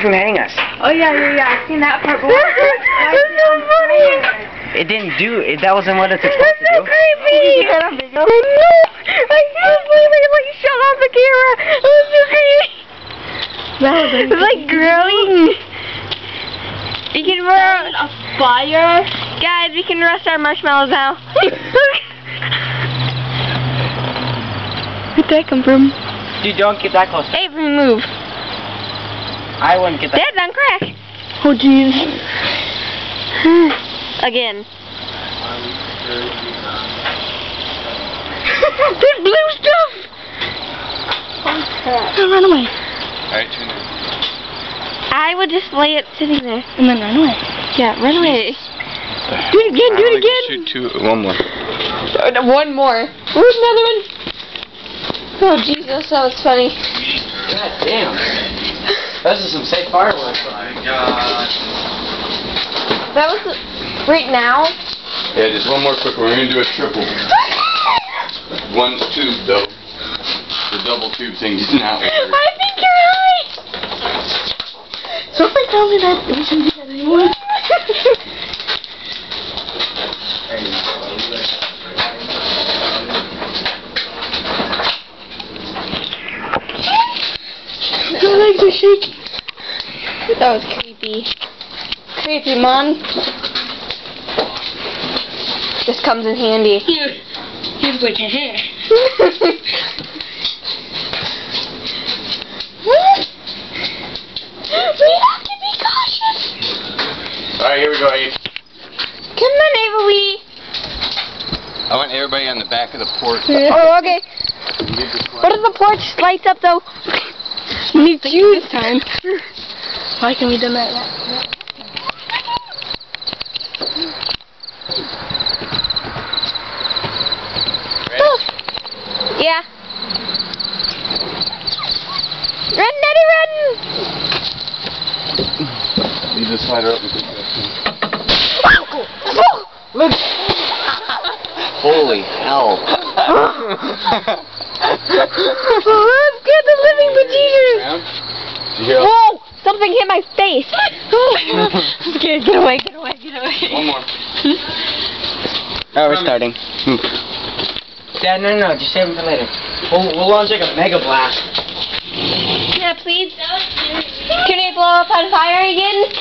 from hitting us. Oh yeah, I've seen that part. But why That's so funny. It didn't do it. That wasn't what it's supposed That's to so do. creepy. Oh no! I can't believe I like shut off the camera. That was so creepy. It's like growing. We can roast a fire. Guys, we can roast our marshmallows now. Where'd that come from? Dude, don't get that close. Hey, move. I wouldn't get that. Dad's on crack. Oh jeez. Again. There's blue stuff. Oh, run away. Alright, tune in. I would just lay it sitting there. And then run away. Yeah, run away. Do it again, do it again. Shoot one more. One more. Ooh, another one. Oh, Jesus, that was funny. God damn. Those are some safe fireworks. Oh my god. That was right now. Yeah, just one more quick one. We're gonna do a triple. One tube though. The double tube thing did not work. I think you're right. Somebody tell me that we shouldn't do that anymore. My legs are shaking. That was creepy. Creepy, Mom. This comes in handy. Here's what your hair. We have to be cautious. Alright, here we go, Abe. Come on, Avery. I want everybody on the back of the porch. Oh, okay. What if the porch lights up though? We need to this time. Why can we do that? Oh. Yeah. Run, Daddy, run! Leave the slider up. Look. Holy hell. Oh, I'm scared the living bejesus. Did you hear? Whoa! Something hit my face. I'm scared. Get away, get away, get away. One more. Alright, we're starting. Dad, no, just save them for later. We'll launch like a mega blast. Yeah, please. Can we blow up on fire again?